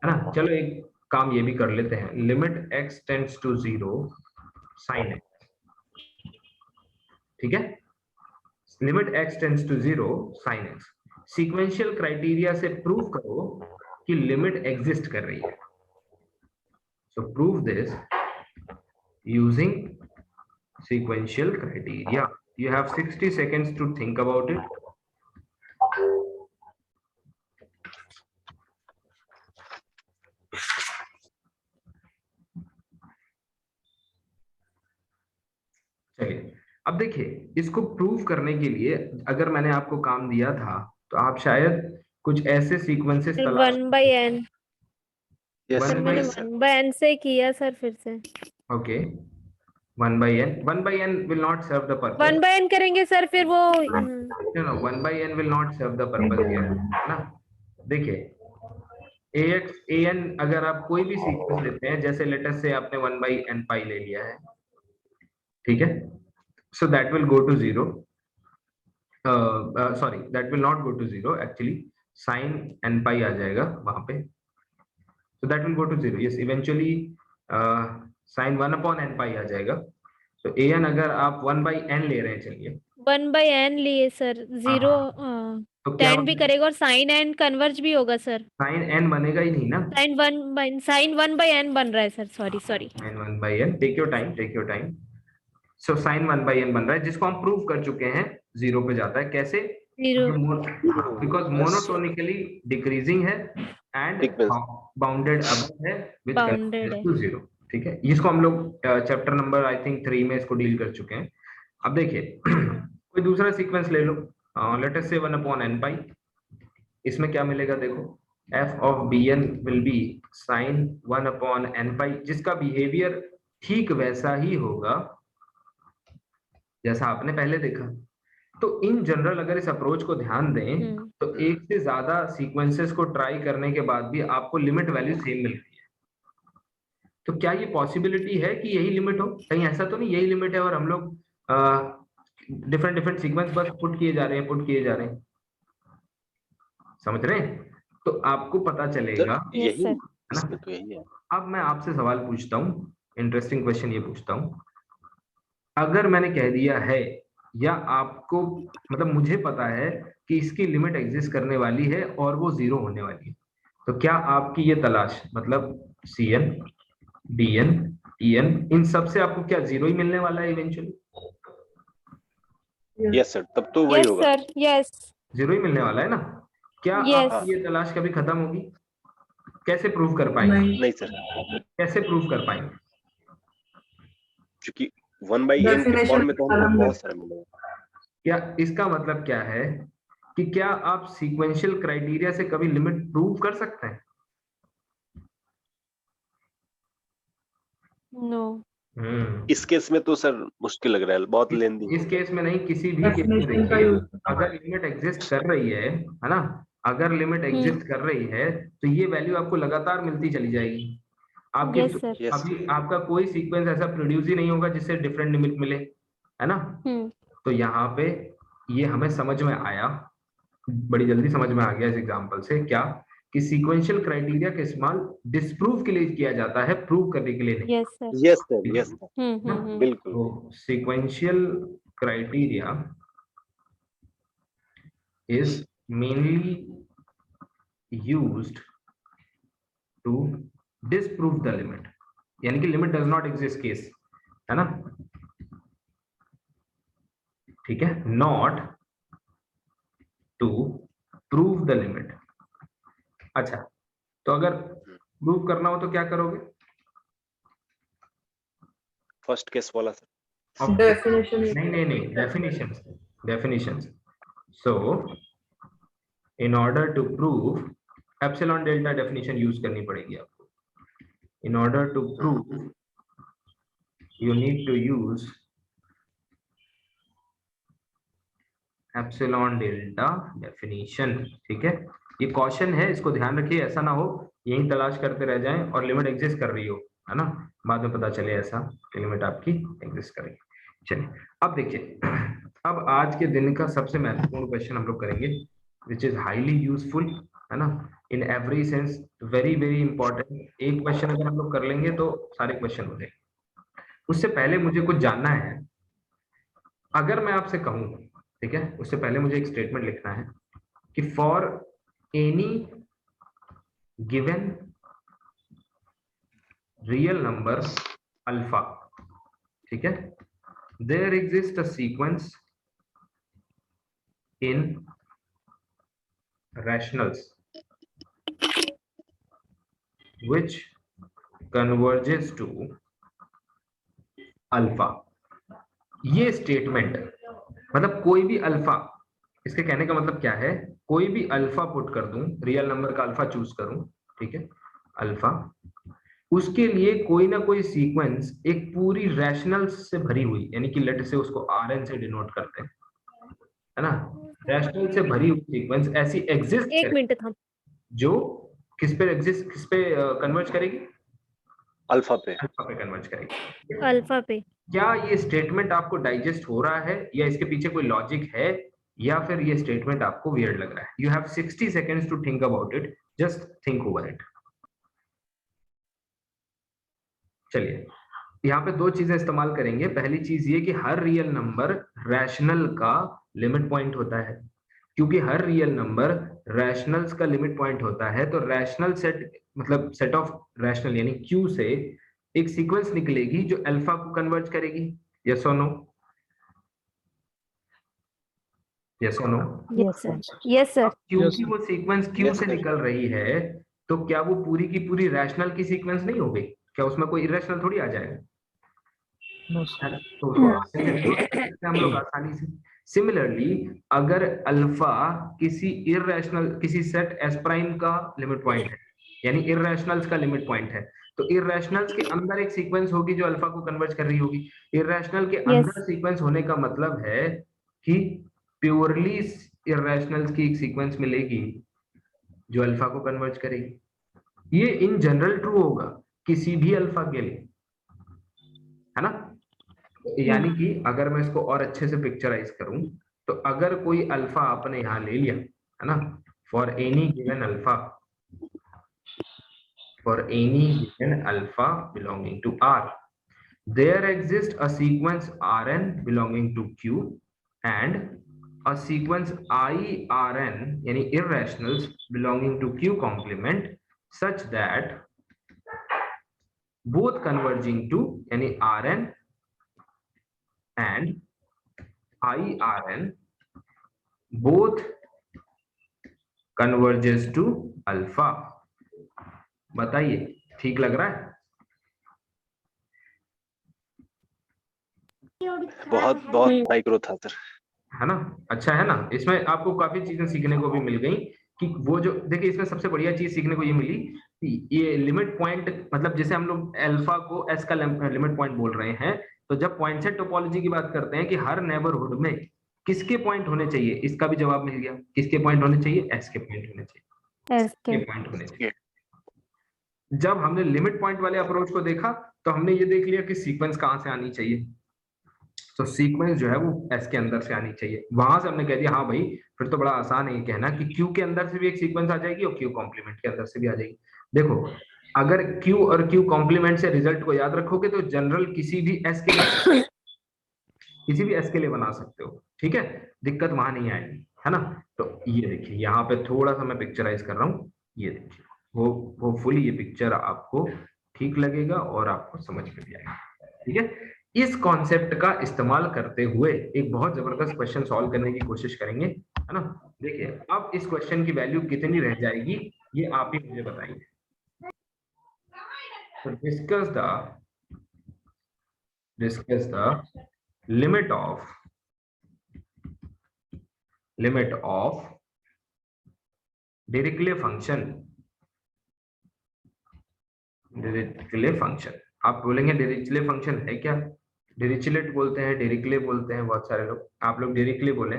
है ना? चलो एक काम ये भी कर लेते हैं, limit x tends to 0 sin x, ठीक है, limit x tends to 0 sin x, sequential criteria से प्रूव करो कि लिमिट एग्जिस्ट कर रही है। So prove this using sequential criteria. You have 60 seconds to think about it. चलिए अब देखिए, इसको प्रूव करने के लिए अगर मैंने आपको काम दिया था तो आप शायद कुछ ऐसे sequences 1 by n, Yes, sir मैंने 1 by n से किया सर, फिर से okay 1 by n will not serve the purpose। 1 by n करेंगे सर, फिर वो no 1 by n will not serve the purpose here, है ना? देखिए ax an अगर आप कोई भी सीक्वेंस लेते हैं, जैसे लेटर से आपने 1/n पाई ले लिया है, ठीक है, so that will go to zero, sorry that will not go to zero, actually sine n pi आ जाएगा वहां पे, so that will go to zero. Yes, eventually sin 1/n पाई आ जाएगा. तो an अगर आप 1/n ले रहे हैं, चलिए 1/n लिए सर, जीरो तो क्या टेन भी करेगा और साइन एन कन्वर्ज भी होगा सर। sin n बनेगा ही नहीं ना, साइन 1/n बन रहा है sir, sorry sin 1/n, take your time, take your time. So sin 1/n बन रहा है, जिसको हम प्रूव कर चुके हैं, जीरो पे जाता है. कैसे? जीरो, बिकॉज मोनोटोनिकली डिक्रीजिंग है एंड बाउंडेड अब है विद बाउंडेड है। To zero. ठीक है, इसको हम लोग चैप्टर नंबर आई थिंक 3 में इसको डील कर चुके हैं. अब देखिए कोई दूसरा सीक्वेंस ले लो, लेट अस से 1/n पाई. इसमें क्या मिलेगा देखो, f of bn will be sin 1/n पाई, जिसका बिहेवियर ठीक वैसा ही होगा जैसा आपने पहले देखा. तो इन जनरल अगर इस अप्रोच को ध्यान दें तो एक से ज्यादा सीक्वेंसेस को ट्राई करने के बाद भी आपको लिमिट वैल्यू सेम मिल रही है. तो क्या ये पॉसिबिलिटी है कि यही लिमिट हो? कहीं ऐसा तो नहीं यही लिमिट है और हम लोग डिफरेंट डिफरेंट सीक्वेंस बस पुट किए जा रहे हैं, पुट किए जा रहे हैं, समझ रहे हैं? तो आपको पता चलेगा, यही सर। इसमें तो यही है. अब मैं आपसे सवाल पूछता हूँ, इंटरेस्टिंग क्वेश्चन ये पूछता हूँ. अगर मैंने कह दिया है या आपको मतलब मुझे पता है कि इसकी लिमिट एग्जिस्ट करने वाली है और वो जीरो होने वाली है, तो क्या आपकी ये तलाश मतलब Cn, Dn, En इन सब से आपको क्या जीरो ही मिलने वाला है इवेंचुअली? यस सर, तब तो वही यस होगा. सर, यस जीरो ही मिलने वाला है ना? क्या Yes. आपकी ये तलाश कभी खत्म होगी? कैसे प्रूव कर पाएंगे? नहीं सर, कैसे प्रूव कर पाएंगे? क्योंकि 1/n के फॉर्म में तो हमको बहुत सारा मिलेगा. क्या इसका मतलब क्या है कि क्या आप सीक्वेंशियल क्राइटेरिया से कभी लिमिट प्रूव कर सकते हैं? नो। इस केस में तो सर मुश्किल लग रहा है, बहुत लेंदी. इस केस में नहीं, किसी भी केस में देखिए, अगर लिमिट एग्जिस्ट कर रही है ना, अगर लिमिट एग्जिस्ट कर रही है तो ये वैल्यू आपको लगातार मिलती चली जाएगी. आपके Yes, sir. अभी आपका कोई सीक्वेंस ऐसा प्रोड्यूस ही नहीं होगा जिससे डिफरेंट लिमिट मिले, है ना? तो यहाँ पे ये हमें समझ में आया, बड़ी जल्दी समझ में आ गया इस एग्जांपल से, क्या कि सीक्वेंशियल क्राइटेरिया का इस्तेमाल डिस्प्रूव के लिए किया जाता है, प्रूव करने के लिए नहीं. Yes sir. Yes sir, yes sir, बिल्कुल. तो sequential criteria is mainly used to disprove the limit, यानी कि limit does not exist case, है ना? ठीक है, not to prove the limit. अच्छा, तो अगर प्रूव करना हो तो क्या करोगे? फर्स्ट केस वाला सर. नहीं, definitions. So in order to prove, epsilon delta definition use करनी पड़ेगी आपको. In order to prove you need to use epsilon delta definition. ठीक है, ये क्वेश्चन है, इसको ध्यान रखिए, ऐसा ना हो यही तलाश करते रह जाएं और लिमिट एग्जिस्ट कर रही हो, है ना, बाद में पता चले ऐसा कि लिमिट आपकी एग्जिस्ट कर रही है. चलिए अब देखिए, अब आज के दिन का सबसे महत्वपूर्ण क्वेश्चन हम लोग करेंगे, विच इज हाईली यूजफुल, है ना, in every sense, very very important. एक क्वेश्चन अगर हम लोग कर लेंगे तो सारे क्वेश्चन हो जाएंगे. उससे पहले मुझे कुछ जानना है. अगर मैं आपसे कहूं, ठीक है, उससे पहले मुझे एक स्टेटमेंट लिखना है कि for any given real number alpha, ठीक है, there exists a sequence in rationals which converges to alpha. ये स्टेटमेंट मतलब कोई भी अल्फा, इसके कहने का मतलब क्या है, कोई भी अल्फा पुट कर दूं, रियल नंबर का अल्फा चूज करूं, ठीक है, अल्फा, उसके लिए कोई ना कोई सीक्वेंस एक पूरी रैशनल्स से भरी हुई, यानी कि लेट से उसको Rn से डिनोट करते हैं, है ना, रैशनल से भरी हुई सीक्वेंस ऐसी एग्जिस्ट एक मिनट था, जो किस पे कन्वर्ज करेगी? अल्फा पे। अल्फा पे कन्वर्ज करेगी। अल्फा पे। क्या ये स्टेटमेंट आपको डाइजेस्ट हो रहा है या इसके पीछे कोई लॉजिक है, या फिर ये स्टेटमेंट आपको वियर्ड लग रहा है? You have 60 seconds to think about it, just think over it. चलिए, यहाँ पे दो चीजें इस्तेमाल करेंगे। पहली चीज ये कि हर रियल नंबर रैशनल का लिमिट पॉइंट होता है, क्योंकि हर रियल नंबर रैशनल्स का लिमिट पॉइंट होता है, तो रैशनल सेट मतलब सेट ऑफ रैशनल यानी क्यू से एक सीक्वेंस निकलेगी जो अल्फा को कन्वर्ज करेगी। यस और नो? यस और no? Yes sir, yes sir. क्योंकि वो सीक्वेंस क्यू Yes, से sir. निकल रही है, तो क्या वो पूरी की पूरी रैशनल की सीक्वेंस नहीं हो गई? क्या उसमें कोई इरेशनल थोड़ी आ जाएगा? No sir. तो उसको आसानी से close कर सकते हैं हम लोग आसानी से। सिमिलरली, अगर अल्फा किसी इरेशनल किसी सेट एस प्राइम का लिमिट पॉइंट है, यानी इरेशनल्स का लिमिट पॉइंट है, तो इरेशनल्स के अंदर एक सीक्वेंस होगी जो अल्फा को कन्वर्ज कर रही होगी। इरेशनल के अंदर सीक्वेंस होने का मतलब है कि प्योरली इरेशनल्स की एक सीक्वेंस मिलेगी जो अल्फा को कन्वर्ज करेगी। ये इन जनरल ट्रू होगा किसी भी अल्फा के लिए, है ना? यानी कि अगर मैं इसको और अच्छे से पिक्चराइज करूं, तो अगर कोई अल्फा आपने यहां ले लिया, है ना, for any given alpha belonging to R, there exists a sequence Rn belonging to Q and a sequence IRn यानी irrationals belonging to Q complement such that both converging to यानी Rn and IRn both converges to alpha। बताइए, ठीक लग रहा है? बहुत बहुत micro था सर। है ना? अच्छा है ना? इसमें आपको काफी चीजें सीखने को भी मिल गई कि वो जो देखिए, इसमें सबसे बढ़िया चीज सीखने को ये मिली कि ये लिमिट पॉइंट, मतलब जैसे हम लोग अल्फा को एस का लिमिट पॉइंट बोल रहे हैं, तो जब पॉइंट सेट टोपोलॉजी की बात करते हैं कि हर नेबरहुड में किसके पॉइंट होने चाहिए, इसका भी जवाब मिल गया। किसके पॉइंट होने चाहिए? एस के पॉइंट होने चाहिए, एस के पॉइंट होने चाहिए। जब हमने लिमिट पॉइंट वाले अप्रोच को देखा, तो हमने ये देख लिया कि सीक्वेंस कहां से आनी चाहिए, तो सीक्वेंस जो है वो एस के अंदर से आनी चाहिए। वहां से हमने कह दिया हाँ भाई, फिर तो बड़ा आसान है ये कहना कि क्यू के अंदर से भी एक सीक्वेंस आ जाएगी और क्यू कॉम्प्लीमेंट के अंदर से भी आ जाएगी। देखो, अगर क्यू और क्यू कॉम्प्लीमेंट से रिजल्ट को याद रखोगे तो जनरल किसी भी एस के लिए बना सकते हो, ठीक है? दिक्कत वहां नहीं आएगी, है ना? तो ये देखिए, यहाँ पे थोड़ा सा मैं पिक्चराइज कर रहा हूँ, ये देखिए, वो फुली ये पिक्चर आपको ठीक लगेगा और आपको समझ में भी आएगा, ठीक है? इस कॉन्सेप्ट का इस्तेमाल करते हुए एक बहुत जबरदस्त क्वेश्चन सॉल्व करने की कोशिश करेंगे, है ना? देखिए, अब इस क्वेश्चन की वैल्यू कितनी रह जाएगी ये आप ही मुझे बताइए। तो discuss the limit of Dirichlet function. आप बोलेंगे डिरिचले फंक्शन है क्या? डिरिचलेट बोलते हैं, डिरिचले बोलते हैं बहुत सारे लोग, आप लोग डिरिचले बोले।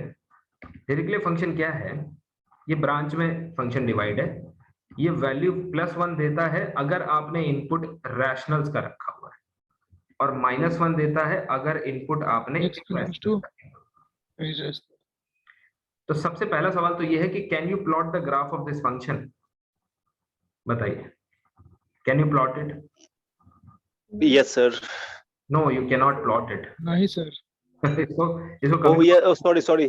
डिरिचले फंक्शन क्या है? ये ब्रांच में फंक्शन डिवाइड है, ये वैल्यू +1 देता है अगर आपने इनपुट रैशनल्स का रखा हुआ है, और -1 देता है अगर इनपुट आपने तो सबसे पहला सवाल तो ये है कि can you plot the graph of this function? बताइए, can you plot it? Yes sir. No, you can not plot it. नहीं सर। इसको ये सॉरी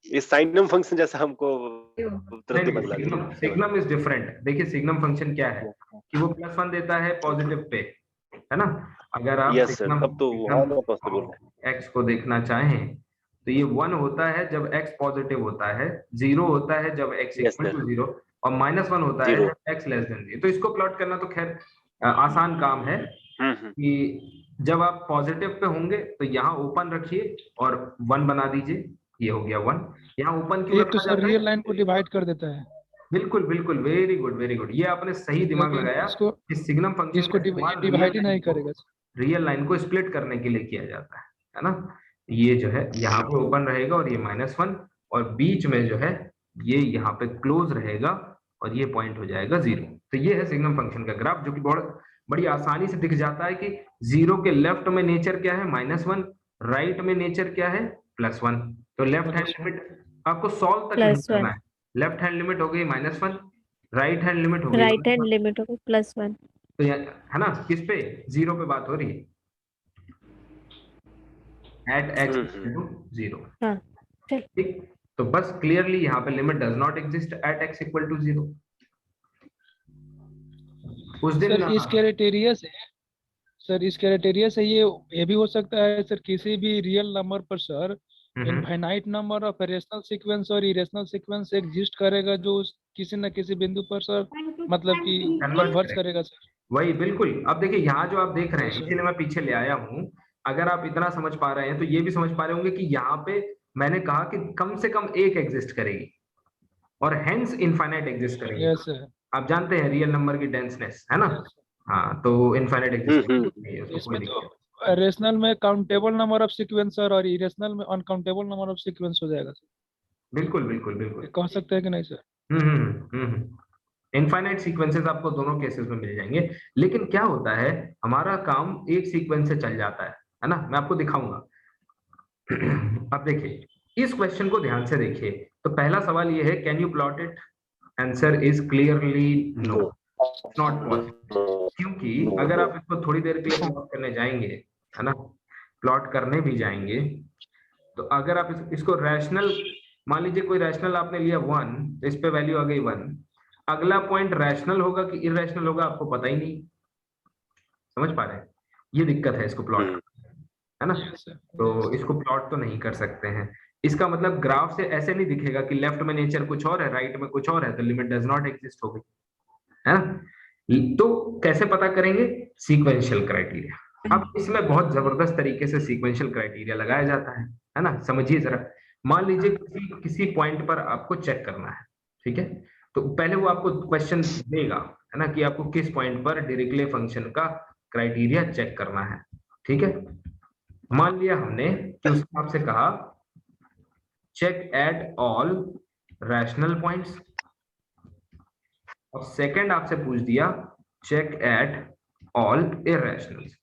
ये साइनम फंक्शन जैसा हमको तुरंत ही बदला दिया। Signum is different. देखिए, सिग्नम फंक्शन क्या है कि वो +1 देता है पॉजिटिव पे, है ना? अगर आप सिग्नम अब तो पॉसिबल है। एक्स को देखना चाहें तो ये 1 होता है जब एक्स पॉजिटिव होता है, 0 होता है जब एक्स इक्वल टू 0, और -1 होता है जब एक्स लेस देन 0। तो इसको प्लॉट करना तो खैर आसान काम है कि जब आप पॉजिटिव पे होंगे तो यहाँ ओपन रखिए और 1 बना दीजिए, ये हो गया 1। यहाँ ओपन क्यों तो सर रियल लाइन को डिवाइड कर देता है। बिल्कुल बिल्कुल, वेरी गुड, ये आपने सही दिमाग लगाया। इस सिग्नम फंक्शन इसको डिवाइड ही नहीं करेगा, रियल लाइन को स्प्लिट करने के लिए किया जाता है ना? ये जो है यहाँ पे ओपन रहेगा और ये -1, और बीच में जो है ये यहाँ पे क्लोज रहेगा, और ये पॉइंट हो जाएगा 0। तो ये है सिग्नम फंक्शन का ग्राफ, जो कि बड़ी आसानी से दिख जाता है कि 0 के लेफ्ट में नेचर क्या है -1, राइट में नेचर क्या है +1। तो लेफ्ट हैंड लिमिट आपको सॉल्व तक नहीं करना है। लेफ्ट हैंड लिमिट हो गई -1, राइट हैंड लिमिट हो गई राइट हैंड लिमिट हो गई +1। तो है ना, किस पे 0 पे बात हो रही है, एट x = 0। हाँ चल ठीक, तो बस क्लियरली यहाँ पे limit does not exist at x = 0। उस दिन सर इस क्राइटेरिया से ये भी हो सकता है सर, किसी भी रियल नंबर पर sir infinite number of rational sequence और इरेशनल सीक्वेंस एग्जिस्ट करेगा, जो किसी न किसी बिंदु पर सर मतलब कि कन्वर्ज करेगा सर। वही बिल्कुल। अब देखिए यहाँ जो आप देख रहे हैं, इसीलिए मैं पीछे ले आया हूँ। अगर आप इतना समझ पा रहे हैं तो ये भी समझ पा रहे होंगे कि यहाँ पे मैंने कहा कि कम से कम एक एग्जिस्ट करेगी और हेंस इनफाइनाइट एग्जिस्ट करेगी। यस सर, आप जानते हैं रियल नंबर की डेंसनेस, है ना। हाँ, तो इनफाइनाइट एग्जिस्ट नहीं है, उसको कोई इसमें दिक्कत तो रेशनल में काउंटेबल नंबर ऑफ सीक्वेंस और इरेशनल में अनकाउंटेबल नंबर ऑफ सीक्वेंस हो जाएगा सर। बिल्कुल बिल्कुल बिल्कुल कह सकते हैं कि नहीं सर? इनफाइनाइट सीक्वेंसेस आपको दोनों केसेस में मिल जाएंगे। लेकिन क्या होता है, हमारा काम एक सीक्वेंस से चल जाता है ना। मैं आपको दिखाऊंगा। अब देखिए इस क्वेश्चन को ध्यान से देखिए। तो पहला सवाल ये है, can you plot it? Answer is clearly no, not possible. क्योंकि अगर आप इसको थोड़ी देर के लिए प्लॉट करने जाएंगे, है ना, प्लॉट करने भी जाएंगे, तो अगर आप इसको रैशनल, मान लीजिए कोई रैशनल आपने लिया 1, तो इस पे वैल्यू आ गई 1। अगला पॉइंट रैशनल होगा कि इरैशनल होगा आपको पता ही नहीं। समझ पा रहे हैं? ये दिक्कत है इसको प्लॉट, है ना। तो इसको प्लॉट तो नहीं कर सकते हैं। इसका मतलब ग्राफ से ऐसे नहीं दिखेगा कि लेफ्ट में नेचर कुछ और है, राइट में कुछ और है, तो लिमिट डज नॉट एग्जिस्ट हो गई, है ना। तो कैसे पता करेंगे? Sequential criteria. अब इसमें बहुत जबरदस्त तरीके से सीक्वेंशियल क्राइटेरिया लगाया जाता है ना। समझिए जरा। मान लीजिए किसी पॉइंट पर आपको चेक करना है, ठीक है। तो पहले वो आपको क्वेश्चन देगा, है ना, कि आपको किस पॉइंट पर डिरिक्ले फंक्शन का क्राइटेरिया चेक करना है, ठीक है। मान लिया हमने कि उसने आपसे कहा check at all rational points, और सेकंड आपसे पूछ दिया चेक एट ऑल इररेशनल्स।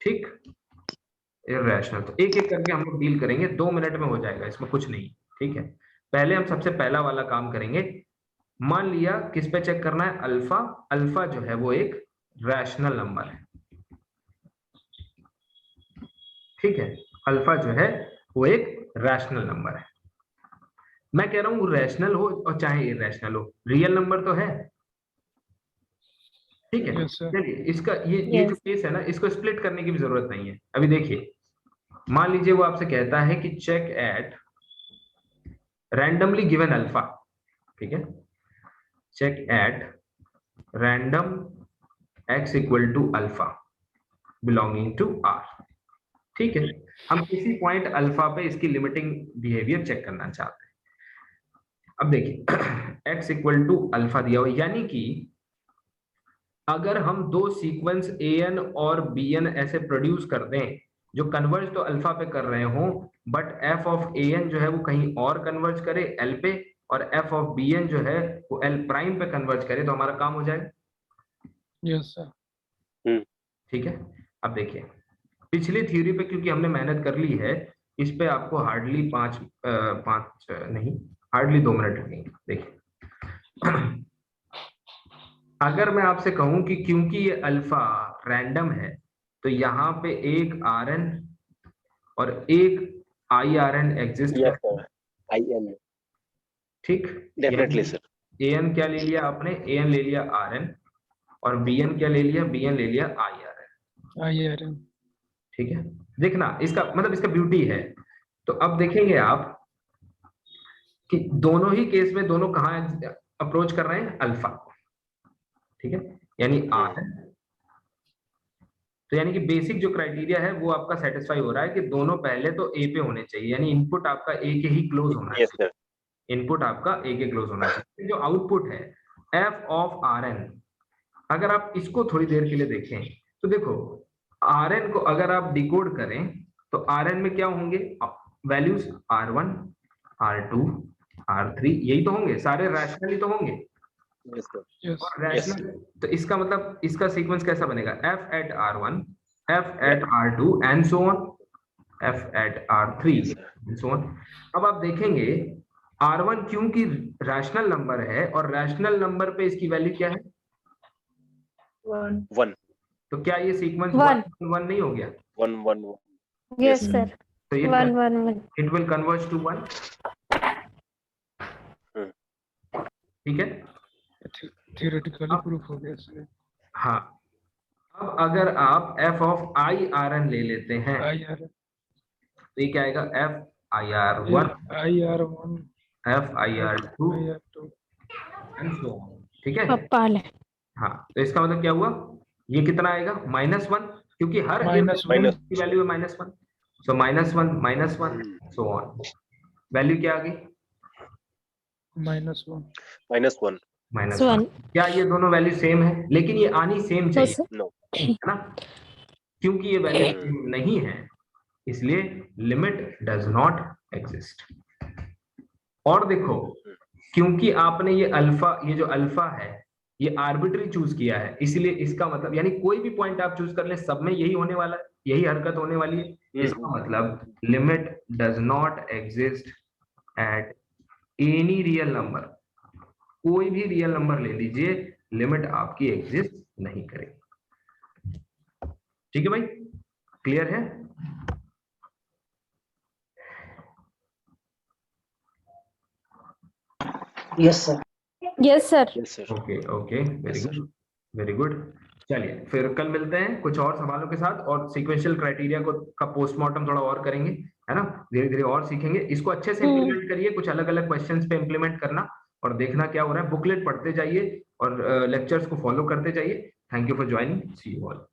ठीक, इररेशनल। तो एक एक करके हम लोग डील करेंगे, 2 मिनट में हो जाएगा, इसमें कुछ नहीं, ठीक है। पहले हम सबसे पहला वाला काम करेंगे। मान लिया किस पे चेक करना है? अल्फा। अल्फा जो है वो एक रैशनल नंबर है, ठीक है। अल्फा जो है वो एक रैशनल नंबर है। मैं कह रहा हूं रैशनल हो और चाहे इररेशनल हो, रियल नंबर तो है, ठीक है। चलिए इसका ये जो केस है ना, इसको स्प्लिट करने की भी जरूरत नहीं है। अभी देखिए, मान लीजिए वो आपसे कहता है कि check at randomly given alpha, ठीक है। Check at random x = alpha belonging to r, ठीक है। हम किसी पॉइंट अल्फा पे इसकी लिमिटिंग बिहेवियर चेक करना चाहते हैं। अब देखिए x = अल्फा दिया हुआ, यानी कि अगर हम दो सीक्वेंस an और bn ऐसे प्रोड्यूस कर दें जो कन्वर्ज तो अल्फा पे कर रहे हो, बट f ऑफ an जो है वो कहीं और कन्वर्ज करे l पे, और f ऑफ bn जो है वो l प्राइम पे कन्वर्ज करे, तो हमारा काम हो जाएगा। Yes sir. ठीक है। अब देखिए पिछली थ्योरी पे क्योंकि हमने मेहनत कर ली है, इस पे आपको हार्डली 2 मिनट लगेंगे। देखिए अगर मैं आपसे कहूं कि क्योंकि ये अल्फा रैंडम है, तो यहाँ पे एक Rn और एक IRN एग्जिस्ट करता है, IN, ठीक। Definitely sir. An क्या ले लिया आपने? An ले लिया Rn, और Bn क्या ले लिया? Bn ले लिया IRN, ठीक है। देखना इसका मतलब, इसका ब्यूटी है। तो अब देखेंगे आप कि दोनों ही केस में दोनों कहाँ अप्रोच कर रहे हैं? अल्फा, ठीक है, यानी Rn। तो यानी कि बेसिक जो क्राइटेरिया है वो आपका सेटिस्फाई हो रहा है कि दोनों पहले तो ए पे होने चाहिए, यानी इनपुट आपका ए के ही क्लोज होना चाहिए। इनपुट आपका ए के क्लोज होना चाहिए। जो आउटपुट है f ऑफ Rn, अगर आप इसको थोड़ी देर के लिए देखें तो देखो Rn को अगर आप डिकोड करें तो Rn में क्या होंगे? वैल्यूज R1, R2, R3, यही तो होंगे, सारे रैशनली तो होंगे, Yes, sir. Yes. और रैशनल, तो इसका मतलब इसका सीक्वेंस कैसा बनेगा? f at r1, f at r2 and so on, f at r3 and so on. अब आप देखेंगे r1 क्योंकि रैशनल नंबर है और रैशनल नंबर पे इसकी वैल्यू क्या है? 1 तो क्या ये सीक्वेंस One. 1 नहीं हो गया? 1 1 Yes, sir. तो ये 1 1 1. It will converge to 1. ठीक है, थियोरेटिकली प्रूफ हो गया सर। हाँ. अब अगर आप f of i rn ले लेते हैं IR तो ये क्या आएगा? f i r1, IR1 f i r2 IR2 and so on. ठीक है, कपाल है। हाँ. तो इसका मतलब क्या हुआ? ये कितना आएगा? -1, क्योंकि हर -1. की वैल्यू है -1. सो -1 सो ऑन. वैल्यू क्या आ गई? -1 -1. क्या ये दोनों वैल्यू सेम है? लेकिन ये आनी सेम No, चाहिए, sir. No. है ना? क्योंकि ये वैल्यू सेम नहीं है इसलिए लिमिट डज नॉट एग्जिस्ट. और देखो, क्योंकि आपने ये अल्फा, ये जो अल्फा है ये आर्बिट्री चूज किया है, इसलिए इसका मतलब यानी कोई भी पॉइंट आप चूज कर ले सब में यही होने वाला है, यही हरकत होने वाली है. इसका मतलब limit does not exist at any real number. कोई भी रियल नंबर ले लीजिए, लिमिट आपकी एग्जिस्ट नहीं करेगी. ठीक है भाई, क्लियर है? Yes, sir. Yes, sir. Yes, sir. Okay okay, very good. चलिए फिर कल मिलते हैं कुछ और सवालों के साथ और सीक्वेंशियल क्राइटेरिया को का पोस्टमार्टम थोड़ा और करेंगे, है ना? धीरे धीरे और सीखेंगे. इसको अच्छे से इम्प्लीमेंट करिए, कुछ अलग अलग क्वेश्चंस पे इम्प्लीमेंट करना और देखना क्या हो रहा है. बुकलेट पढ़ते जाइए और लेक्चर्स को फॉलो करते जाइए. Thank you for joining. See you all.